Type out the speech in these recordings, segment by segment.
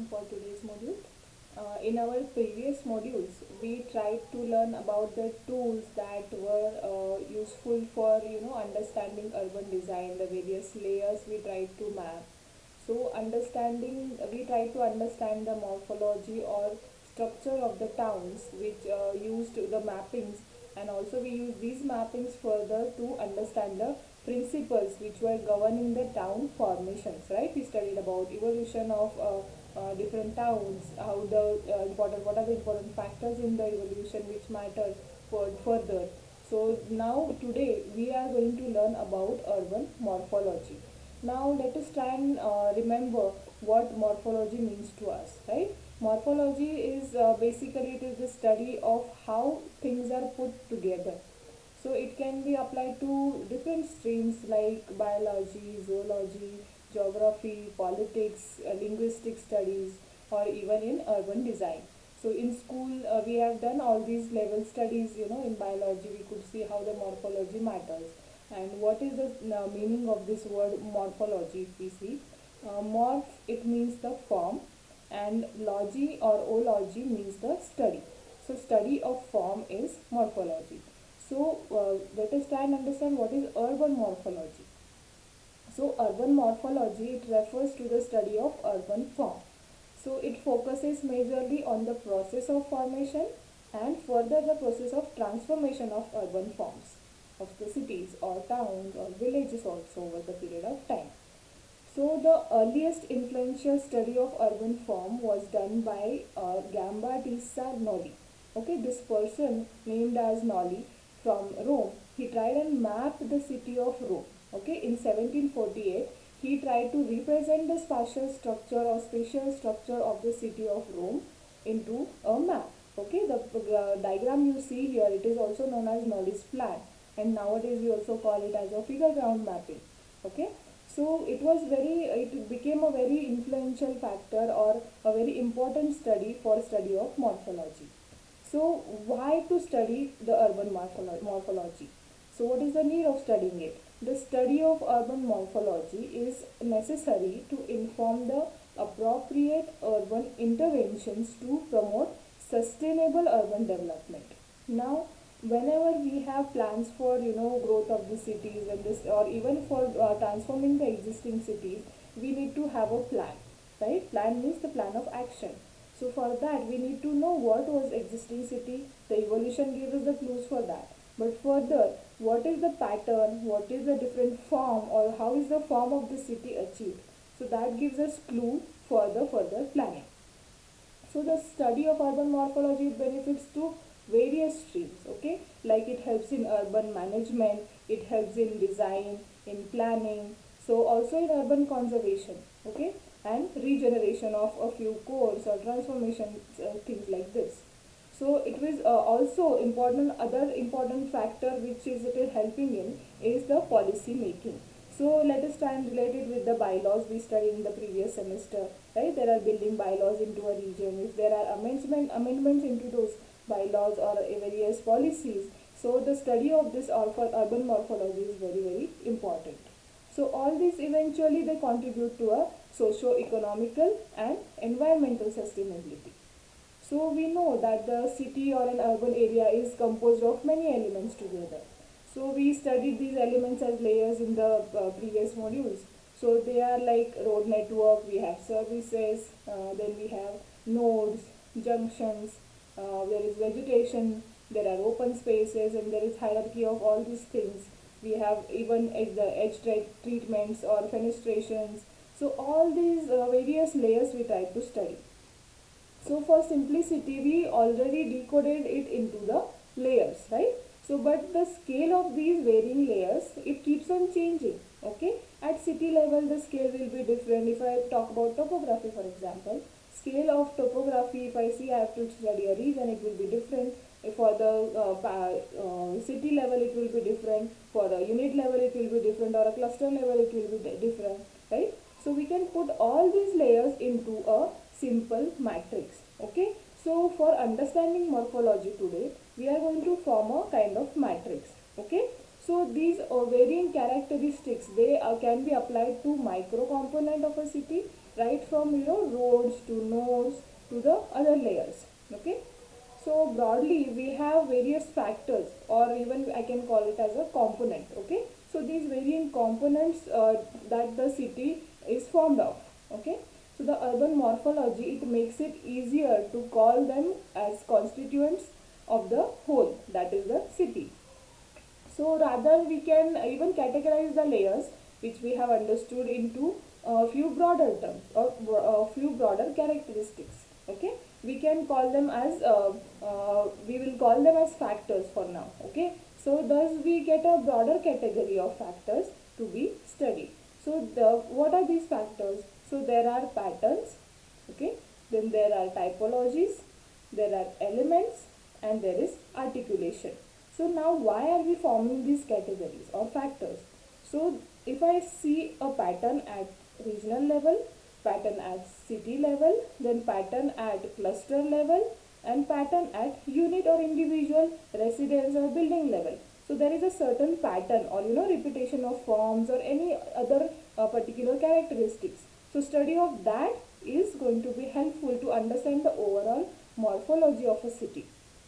for today's module. In our previous modules, we tried to learn about the tools that were useful for understanding urban design, the various layers we tried to map. So we tried to understand the morphology or structure of the towns, which used the mappings, and also we used these mappings further to understand the principles which were governing the town formations. Right? We studied about evolution of different towns, how the what are the important factors in the evolution which matter for further. So now today we are going to learn about urban morphology. Now let us try and remember what morphology means to us, right? Morphology is basically it is the study of how things are put together. So it can be applied to different streams like biology, zoology, geography, politics, linguistic studies, or even in urban design. So in school we have done all these level studies. In biology we could see how the morphology matters. And what is the meaning of this word morphology? If we see, morph, it means the form, and logy or ology means the study. So study of form is morphology. So let us try and understand what is urban morphology. So urban morphology, it refers to the study of urban form. So it focuses majorly on the process of formation and further the process of transformation of urban forms of the cities or towns or villages also over the period of time. So the earliest influential study of urban form was done by Gambardella Nolli. Okay, this person named as Nolli from Rome, he tried and mapped the city of Rome. Okay, in 1748, he tried to represent the spatial structure of the city of Rome into a map. Okay, the diagram you see here, it is also known as Nolli's plan, and nowadays we also call it as a figure ground mapping. Okay, so it became a very influential factor or a very important study for study of morphology. So why to study the urban morphology? So what is the need of studying it? The study of urban morphology is necessary to inform the appropriate urban interventions to promote sustainable urban development. Now, whenever we have plans for growth of the cities and this, or even for transforming the existing cities, we need to have a plan, right? Plan means the plan of action. So for that we need to know what was existing city. The evolution gives us the clues for that. But further, what is the pattern, what is the different form, or how is the form of the city achieved? So that gives us clue for the further planning. So the study of urban morphology benefits to various streams, okay? Like it helps in urban management, it helps in design, in planning, so also in urban conservation, okay? And regeneration of a few cores or transformation, things like this. So it was also important, other important factor which is it is helping in is the policy making. So let us try and relate it with the bylaws we studied in the previous semester, right? There are building bylaws into a region. If there are amendments into those bylaws or various policies, so the study of this urban morphology is very important. So all these eventually they contribute to a socio-economical and environmental sustainability. So we know that the city or an urban area is composed of many elements together. So we studied these elements as layers in the previous modules. So they are like road network, we have services, then we have nodes, junctions, there is vegetation, there are open spaces, and there is hierarchy of all these things. We have even the edge treatments or fenestrations. So all these various layers we try to study. So for simplicity, we already decoded it into the layers, right? So but the scale of these varying layers, it keeps on changing, okay? At city level, the scale will be different. If I talk about topography, for example, scale of topography, if I see I have to study a region, it will be different. For the city level, it will be different. For a unit level, it will be different. Or a cluster level, it will be different, right? So we can put all these layers into a simple matrix, okay? So for understanding morphology today, we are going to form a kind of matrix, okay? So these varying characteristics, they can be applied to micro component of a city right from roads to nodes to the other layers. Okay, so broadly we have various factors, or even I can call it as a component. Okay, so these varying components that the city is formed of. Okay, so the urban morphology, it makes it easier to call them as constituents of the whole, that is the city. So rather we can even categorize the layers which we have understood into a few broader terms, or a few broader characteristics. Okay, we can call them as we will call them as factors for now. Okay, so thus we get a broader category of factors to be studied. So what are these factors? So there are patterns. Okay, then there are typologies, there are elements, and there is articulation. So now why are we forming these categories or factors? So if I see a pattern at regional level, pattern at city level, then pattern at cluster level, and pattern at unit or individual residence or building level. So there is a certain pattern, or repetition of forms or any other particular characteristics. So study of that is going to be helpful to understand the overall morphology of a city.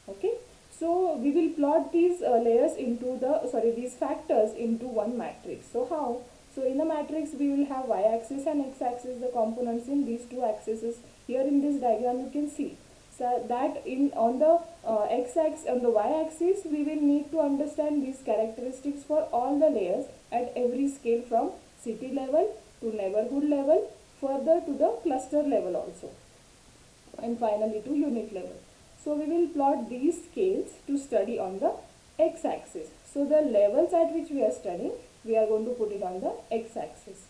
Okay, so we will plot these layers into these factors into one matrix. So how? So in the matrix we will have y-axis and x-axis, the components in these two axes. Here in this diagram you can see. So that in on the x-axis, on the y-axis, we will need to understand these characteristics for all the layers at every scale, from city level to neighborhood level, further to the cluster level also, and finally to unit level. So we will plot these scales to study on the x-axis. So the levels at which we are studying, we are going to put it on the x-axis.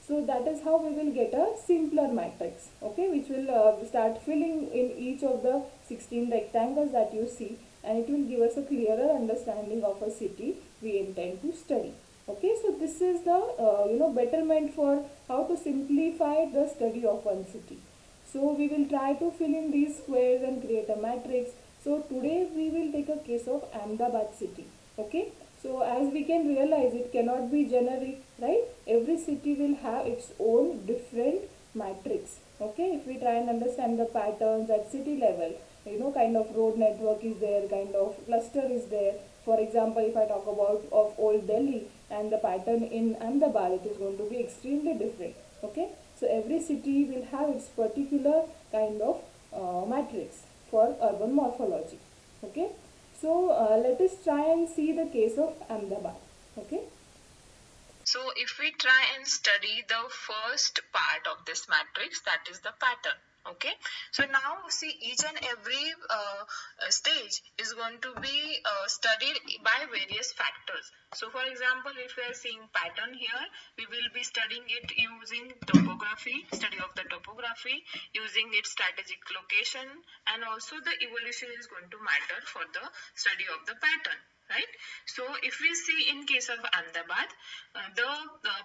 So that is how we will get a simpler matrix, okay, which will start filling in each of the 16 rectangles that you see, and it will give us a clearer understanding of a city we intend to study. Okay, so this is the betterment for how to simplify the study of one city. So we will try to fill in these squares and create a matrix. So today we will take a case of Ahmedabad city. Okay. So as we can realize, it cannot be generic, right? Every city will have its own different matrix. Okay. If we try and understand the patterns at city level, kind of road network is there, kind of cluster is there. For example, if I talk about of old Delhi and the pattern in Ahmedabad, it is going to be extremely different. Okay. So every city will have its particular kind of matrix for urban morphology. Okay. So let us try and see the case of Ahmedabad. Okay. So if we try and study the first part of this matrix, that is the pattern. Okay, so now see, each and every stage is going to be studied by various factors. So for example, if we are seeing pattern here, we will be studying it using topography, study of the topography, using its strategic location, and also the evolution is going to matter for the study of the pattern. Right. So if we see in case of Ahmedabad, the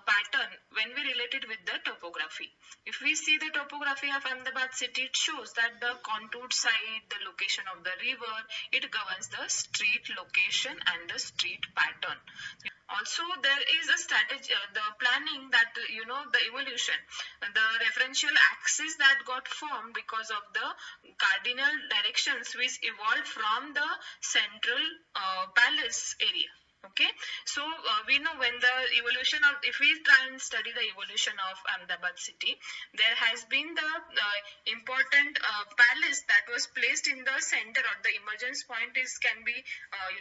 pattern when we relate it with the topography. If we see the topography of Ahmedabad city, it shows that the contoured side, the location of the river, it governs the street location and the street pattern. Also, there is a strategy, the planning that, the evolution, the referential axis that got formed because of the cardinal directions which evolved from the central palace area. Okay, so we know when the evolution of, if we try and study the evolution of Ahmedabad city, there has been the important palace that was placed in the center, or the emergence point is can be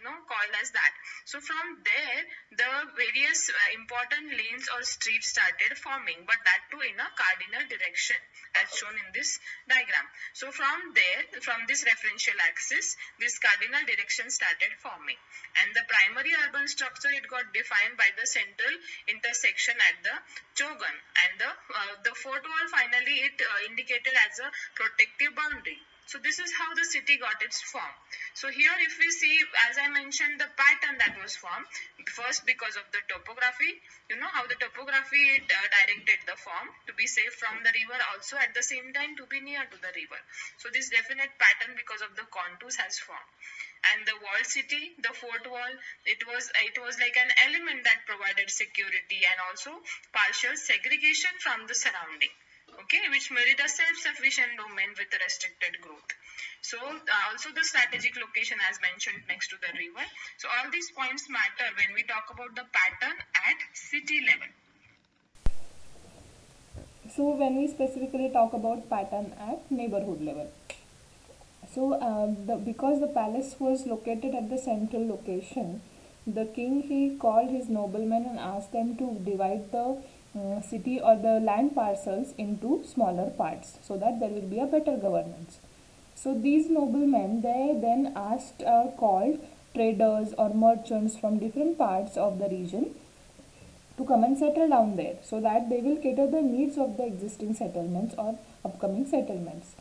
called as that. So from there, the various important lanes or streets started forming, but that too in a cardinal direction as shown in this diagram. So from there, from this referential axis, this cardinal direction started forming, and the primary urban structure, it got defined by the central intersection at the Chogan, and the fort wall finally it indicated as a protective boundary. So this is how the city got its form. So here if we see, as I mentioned, the pattern that was formed, first because of the topography, how the topography directed the form to be safe from the river, also at the same time to be near to the river. So this definite pattern because of the contours has formed. And the walled city, the fort wall, it was like an element that provided security and also partial segregation from the surrounding. okay, which made it a self-sufficient domain with a restricted growth. So also the strategic location as mentioned next to the river. So all these points matter when we talk about the pattern at city level. So when we specifically talk about pattern at neighborhood level, so because the palace was located at the central location, the king he called his noblemen and asked them to divide the city or the land parcels into smaller parts so that there will be a better governance. So these noblemen they then asked called traders or merchants from different parts of the region to come and settle down there so that they will cater the needs of the existing settlements or upcoming settlements.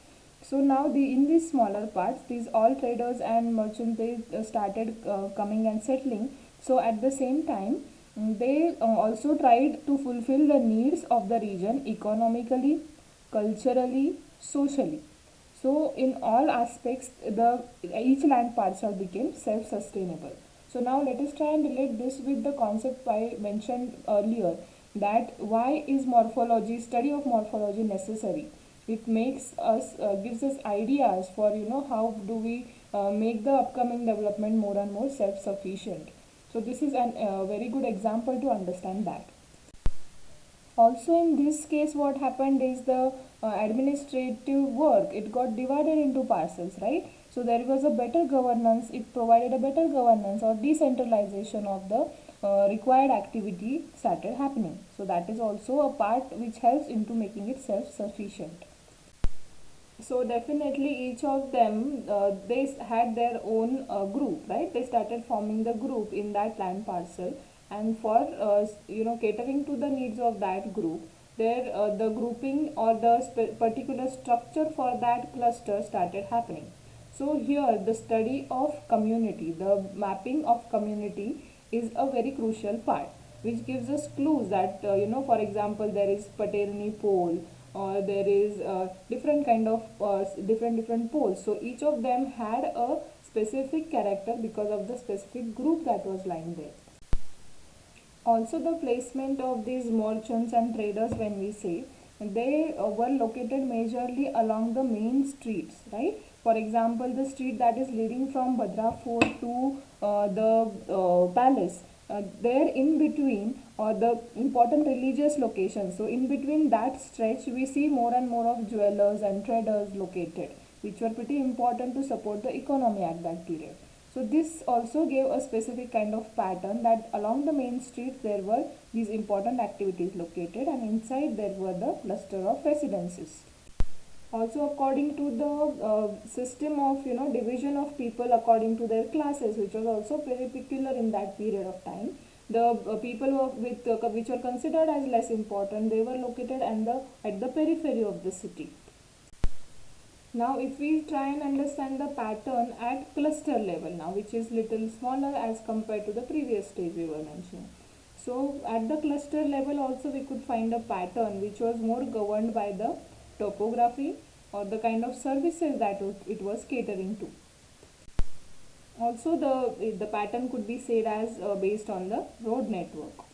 So now in these smaller parts, these all traders and merchants they started coming and settling. So at the same time, they also tried to fulfill the needs of the region economically, culturally, socially. So in all aspects, the each land parcel became self-sustainable. So now let us try and relate this with the concept I mentioned earlier, that why is morphology, study of morphology necessary? It makes us, gives us ideas for how do we make the upcoming development more and more self-sufficient. So this is a very good example to understand that. Also in this case what happened is the administrative work, it got divided into parcels, right? So there was a better governance, it provided a better governance or decentralization of the required activity started happening. So that is also a part which helps into making it self sufficient. So definitely each of them they had their own group, right? They started forming the group in that land parcel, and for catering to the needs of that group, their the grouping or the particular structure for that cluster started happening. So here the study of community, the mapping of community is a very crucial part, which gives us clues that for example there is Paterni pole or there is different kind of different poles. So each of them had a specific character because of the specific group that was lying there. Also the placement of these merchants and traders, when we say, they were located majorly along the main streets, right? For example, the street that is leading from Bhadra Fort to the palace, there in between or the important religious locations, so in between that stretch we see more and more of jewelers and traders located, which were pretty important to support the economy at that period. So this also gave a specific kind of pattern that along the main streets there were these important activities located, and inside there were the cluster of residences. Also according to the system of division of people according to their classes, which was also very peculiar in that period of time, the people with which were considered as less important, they were located at the periphery of the city. Now if we try and understand the pattern at cluster level now, which is little smaller as compared to the previous stage we were mentioning. So at the cluster level also we could find a pattern which was more governed by the topography or the kind of services that it was catering to. Also the pattern could be said as based on the road network.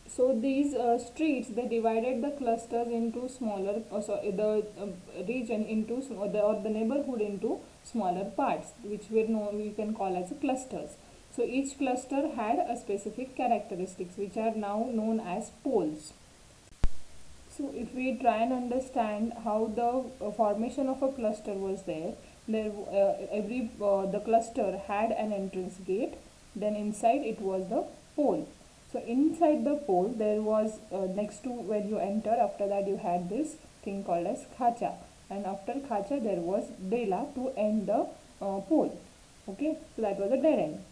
So these streets they divided the clusters into smaller, the region into or the neighborhood into smaller parts, which we can call as clusters. So each cluster had a specific characteristics which are now known as poles. So if we try and understand how the formation of a cluster was there, every the cluster had an entrance gate. Then inside it was the pole. So inside the pole there was next to when you enter. After that you had this thing called as khacha, and after khacha there was dela to end the pole. Okay, so that was a dead end.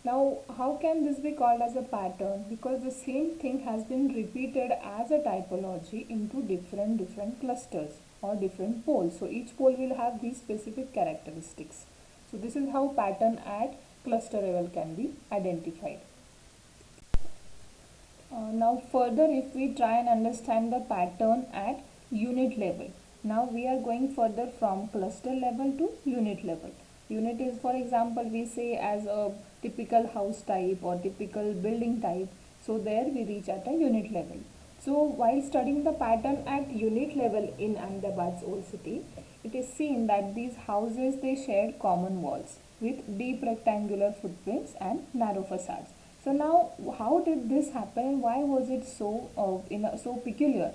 Now, how can this be called as a pattern? Because the same thing has been repeated as a typology into different clusters or different poles. So each pole will have these specific characteristics. So this is how pattern at cluster level can be identified. Now further, if we try and understand the pattern at unit level. Now we are going further from cluster level to unit level. Unit is, for example, we say as a typical house type or typical building type. So there we reach at a unit level. So while studying the pattern at unit level in Ahmedabad's old city, it is seen that these houses they shared common walls with deep rectangular footprints and narrow facades. So now, how did this happen? Why was it so peculiar?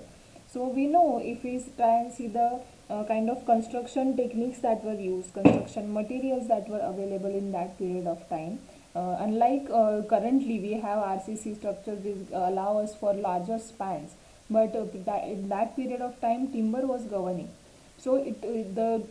So we know if we try and see the kind of construction techniques that were used, construction materials that were available in that period of time. Unlike currently, we have RCC structures which allow us for larger spans, but in that period of time, timber was governing. So the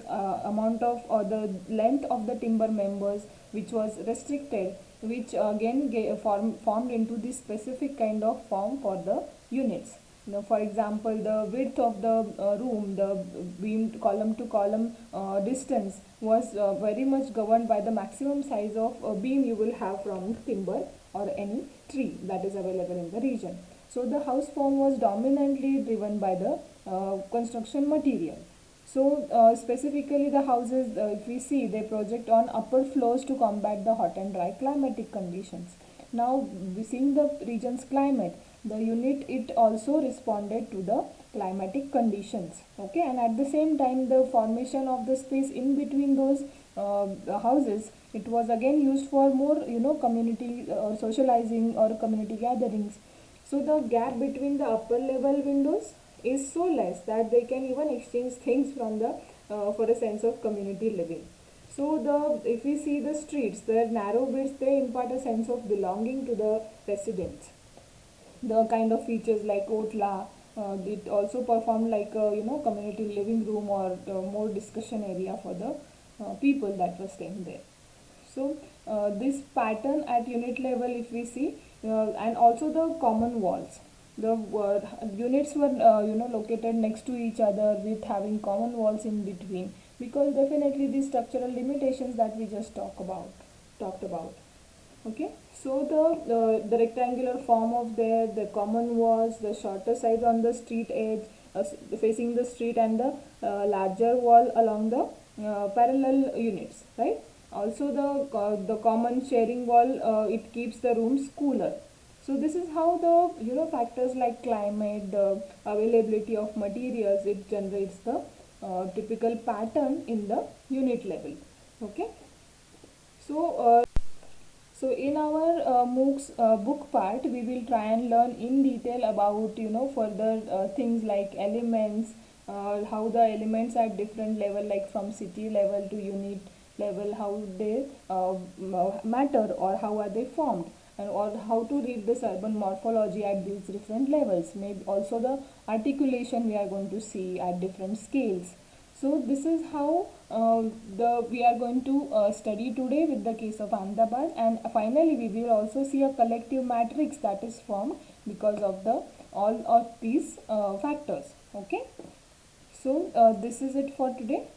amount of or the length of the timber members which was restricted, which again formed into this specific kind of form for the units. Now, for example, the width of the room, the beam column to column distance was very much governed by the maximum size of beam you will have from timber or any tree that is available in the region. So the house form was dominantly driven by the construction material. So specifically the houses, if we see, they project on upper floors to combat the hot and dry climatic conditions. Now, seeing the region's climate, the unit it also responded to the climatic conditions. Okay, and at the same time, the formation of the space in between those houses, it was again used for more, community or socializing or community gatherings. So the gap between the upper level windows is so less that they can even exchange things from the for a sense of community living. So the if we see the streets, the narrow widths they impart a sense of belonging to the residents. The kind of features like Otla, it also performed like a community living room or more discussion area for the people that were staying there. So this pattern at unit level, if we see, and also the common walls. The units were located next to each other with having common walls in between, because definitely these structural limitations that we just talked about. Okay, so the rectangular form of the common walls, the shorter sides on the street edge facing the street, and the larger wall along the parallel units, right? Also the common sharing wall, it keeps the rooms cooler. So this is how the factors like climate, the availability of materials, it generates the typical pattern in the unit level. Okay, so so in our MOOCs book part, we will try and learn in detail about further things like elements, how the elements at different level, like from city level to unit level, how they matter or how are they formed, and or how to read this urban morphology at these different levels. Maybe also the articulation we are going to see at different scales. So this is how the we are going to study today with the case of Ahmedabad, and finally we will also see a collective matrix that is formed because of the all of these factors. Okay, so this is it for today.